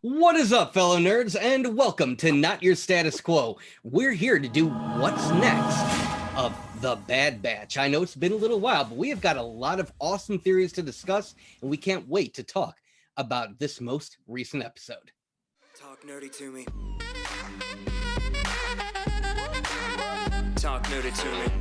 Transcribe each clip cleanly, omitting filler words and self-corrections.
What is up, fellow nerds, and welcome to Not Your Status Quo. We're here to do what's next of The Bad Batch. I know it's been a little while, but we have got a lot of awesome theories to discuss, and we can't wait to talk about this most recent episode. Talk nerdy to me. Talk nerdy to me.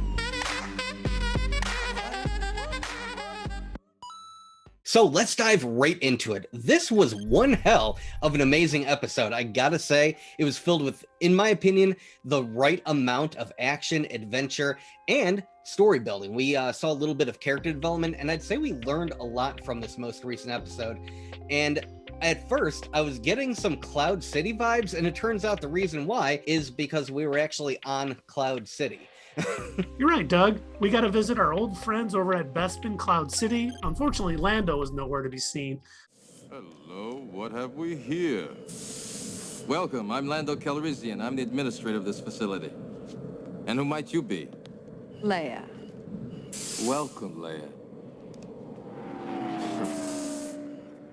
So let's dive right into it. This was one hell of an amazing episode. I gotta say, it was filled with, in my opinion, the right amount of action, adventure, and story building. We saw a little bit of character development, and I'd say we learned a lot from this most recent episode. And at first, I was getting some Cloud City vibes, and it turns out the reason why is because we were actually on Cloud City. You're right, Doug. We got to visit our old friends over at Bespin Cloud City. Unfortunately, Lando was nowhere to be seen. Hello, what have we here? Welcome, I'm Lando Calrissian. I'm the administrator of this facility. And who might you be? Leia. Welcome, Leia.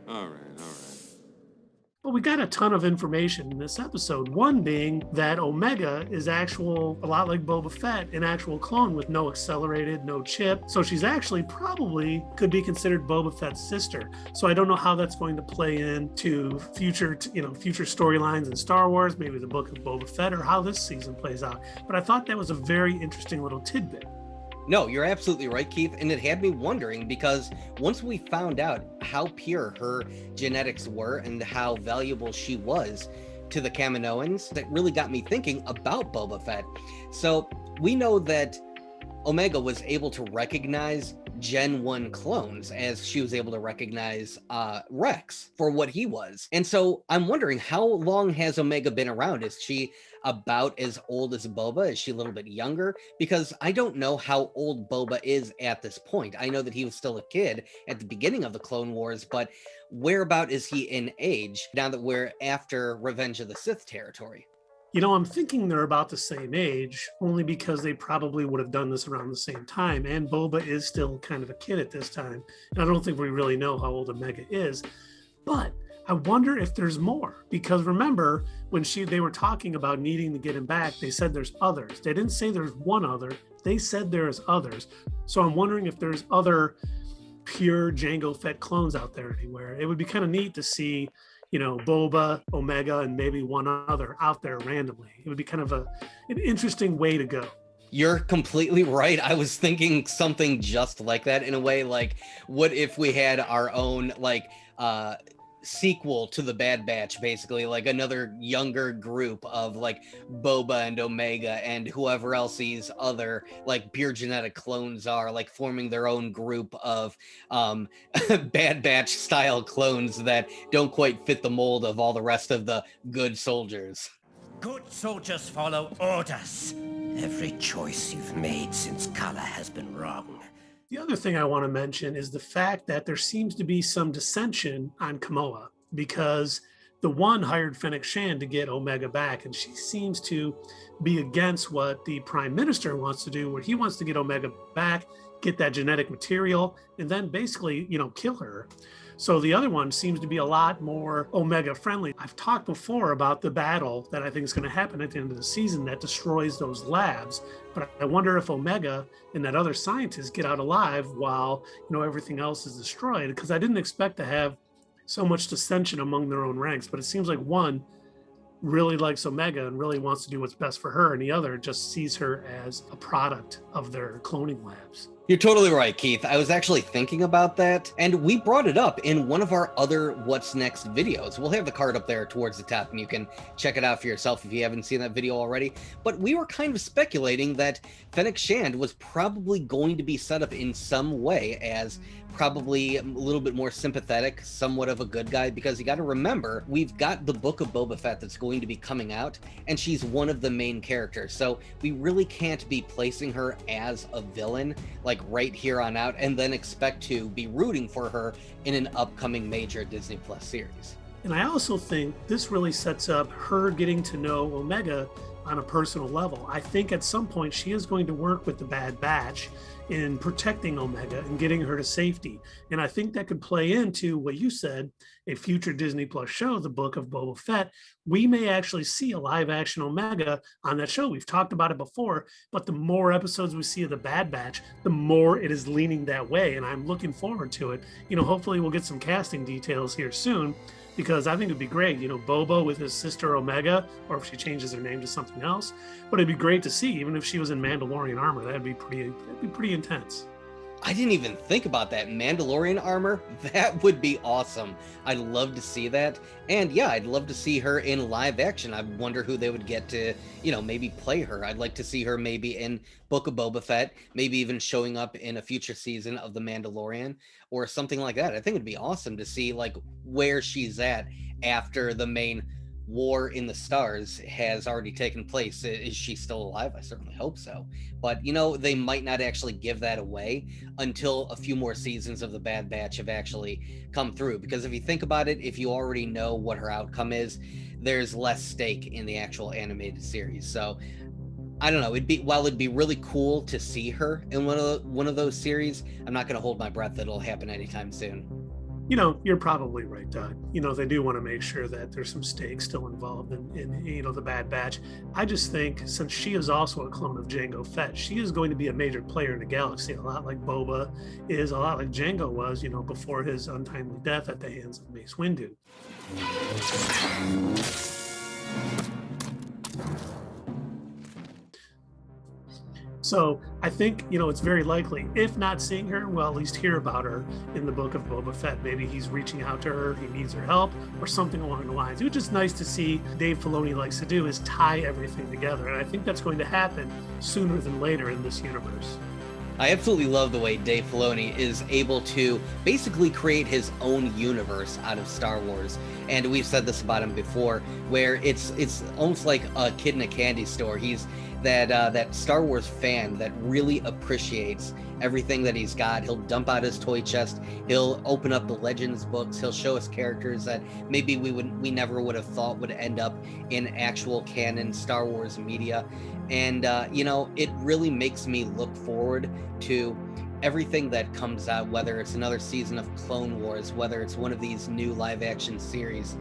All right. But we got a ton of information in this episode. One being that Omega is a lot like Boba Fett, an actual clone with no accelerated, no chip. So she's actually probably could be considered Boba Fett's sister. So I don't know how that's going to play into future storylines in Star Wars, maybe the book of Boba Fett, or how this season plays out. But I thought that was a very interesting little tidbit. No, you're absolutely right, Keith, and it had me wondering because once we found out how pure her genetics were and how valuable she was to the Kaminoans, that really got me thinking about Boba Fett. So we know that Omega was able to recognize Gen 1 clones as she was able to recognize Rex for what he was. And so I'm wondering, how long has Omega been around? Is she about as old as Boba? Is she a little bit younger? Because I don't know how old Boba is at this point. I know that he was still a kid at the beginning of the Clone Wars, but whereabout is he in age now that we're after Revenge of the Sith territory? You know, I'm thinking they're about the same age, only because they probably would have done this around the same time. And Boba is still kind of a kid at this time. And I don't think we really know how old Omega is. But I wonder if there's more. Because remember, when they were talking about needing to get him back, they said there's others. They didn't say there's one other. They said there's others. So I'm wondering if there's other pure Jango Fett clones out there anywhere. It would be kind of neat to see, Boba, Omega, and maybe one other out there randomly. It would be kind of an interesting way to go. You're completely right. I was thinking something just like that in a way. Like, what if we had our own, sequel to the Bad Batch, basically, like another younger group of Boba and Omega and whoever else these other pure genetic clones are, forming their own group of Bad Batch style clones that don't quite fit the mold of all the rest of the good soldiers. Good soldiers follow orders. Every choice you've made since Kala has been wrong. The other thing I want to mention is the fact that there seems to be some dissension on Kamoa, because the One hired Fennec Shand to get Omega back, and she seems to be against what the Prime Minister wants to do, where he wants to get Omega back, get that genetic material, and then basically, kill her. So the other one seems to be a lot more Omega friendly. I've talked before about the battle that I think is going to happen at the end of the season that destroys those labs. But I wonder if Omega and that other scientist get out alive while, everything else is destroyed. Because I didn't expect to have so much dissension among their own ranks. But it seems like one really likes Omega and really wants to do what's best for her, and the other just sees her as a product of their cloning labs. You're totally right, Keith. I was actually thinking about that, and we brought it up in one of our other What's Next videos. We'll have the card up there towards the top, and you can check it out for yourself if you haven't seen that video already. But we were kind of speculating that Fennec Shand was probably going to be set up in some way as probably a little bit more sympathetic, somewhat of a good guy, because you got to remember, we've got the book of Boba Fett that's going to be coming out, and she's one of the main characters. So we really can't be placing her as a villain, right here on out, and then expect to be rooting for her in an upcoming major Disney Plus series. And I also think this really sets up her getting to know Omega on a personal level. I think at some point she is going to work with the Bad Batch in protecting Omega and getting her to safety. And I think that could play into what you said, a future Disney Plus show, The Book of Boba Fett. We may actually see a live action Omega on that show. We've talked about it before, but the more episodes we see of the Bad Batch, the more it is leaning that way. And I'm looking forward to it. Hopefully we'll get some casting details here soon, because I think it'd be great, Boba with his sister Omega, or if she changes her name to something else. But it'd be great to see, even if she was in Mandalorian armor. That'd be pretty intense. I didn't even think about that. Mandalorian armor, that would be awesome. I'd love to see that. And yeah, I'd love to see her in live action. I wonder who they would get to, maybe play her. I'd like to see her maybe in Book of Boba Fett, maybe even showing up in a future season of The Mandalorian or something like that. I think it'd be awesome to see like where she's at after the main war in the stars has already taken place. Is she still alive? I certainly hope so. But they might not actually give that away until a few more seasons of the Bad Batch have actually come through. Because if you think about it, if you already know what her outcome is, there's less stake in the actual animated series. So I don't know. While it'd be really cool to see her in one of those series, I'm not going to hold my breath that it'll happen anytime soon. You're probably right, Doug. They do want to make sure that there's some stakes still involved in the Bad Batch. I just think since she is also a clone of Jango Fett, she is going to be a major player in the galaxy, a lot like Boba is, a lot like Jango was, before his untimely death at the hands of Mace Windu. So I think, it's very likely, if not seeing her, we'll at least hear about her in the Book of Boba Fett. Maybe he's reaching out to her, he needs her help, or something along the lines. It was just nice to see Dave Filoni likes to do is tie everything together. And I think that's going to happen sooner than later in this universe. I absolutely love the way Dave Filoni is able to basically create his own universe out of Star Wars. And we've said this about him before, where it's almost like a kid in a candy store. He's that Star Wars fan that really appreciates everything that he's got. He'll dump out his toy chest. He'll open up the Legends books. He'll show us characters that maybe we never would have thought would end up in actual canon Star Wars media. And it really makes me look forward to everything that comes out, whether it's another season of Clone Wars, whether it's one of these new live action series,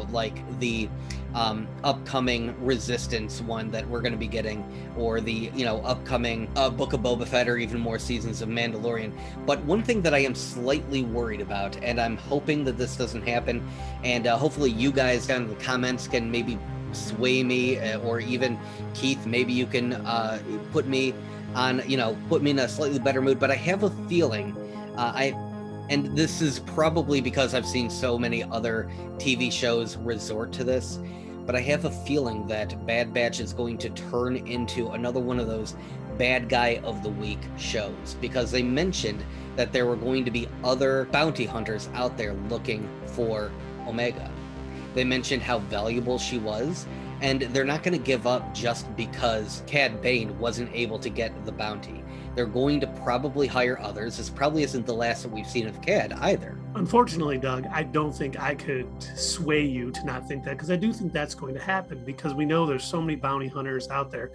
like the upcoming Resistance one that we're going to be getting, or the upcoming Book of Boba Fett, or even more seasons of Mandalorian. But one thing that I am slightly worried about, and I'm hoping that this doesn't happen, and hopefully you guys down in the comments can maybe sway me, or even Keith, maybe you can put me in a slightly better mood. But I have a feeling, and this is probably because I've seen so many other TV shows resort to this, but I have a feeling that Bad Batch is going to turn into another one of those bad guy of the week shows, because they mentioned that there were going to be other bounty hunters out there looking for Omega. They mentioned how valuable she was, and they're not going to give up just because Cad Bane wasn't able to get the bounty. They're going to probably hire others. This probably isn't the last that we've seen of Cad either. Unfortunately, Doug, I don't think I could sway you to not think that, because I do think that's going to happen, because we know there's so many bounty hunters out there.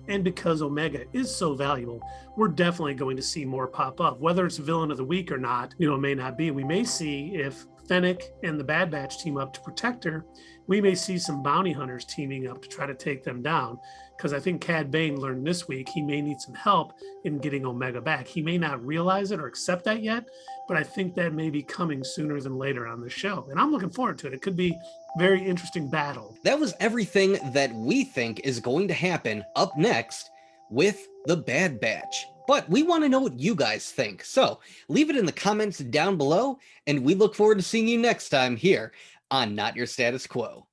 And because Omega is so valuable, we're definitely going to see more pop up. Whether it's villain of the week or not, it may not be. We may see, if Fennec and the Bad Batch team up to protect her, we may see some bounty hunters teaming up to try to take them down. Because I think Cad Bane learned this week he may need some help in getting Omega back. He may not realize it or accept that yet, but I think that may be coming sooner than later on the show. And I'm looking forward to it. It could be a very interesting battle. That was everything that we think is going to happen up next with the Bad Batch. But we want to know what you guys think. So leave it in the comments down below, and we look forward to seeing you next time here on Not Your Status Quo.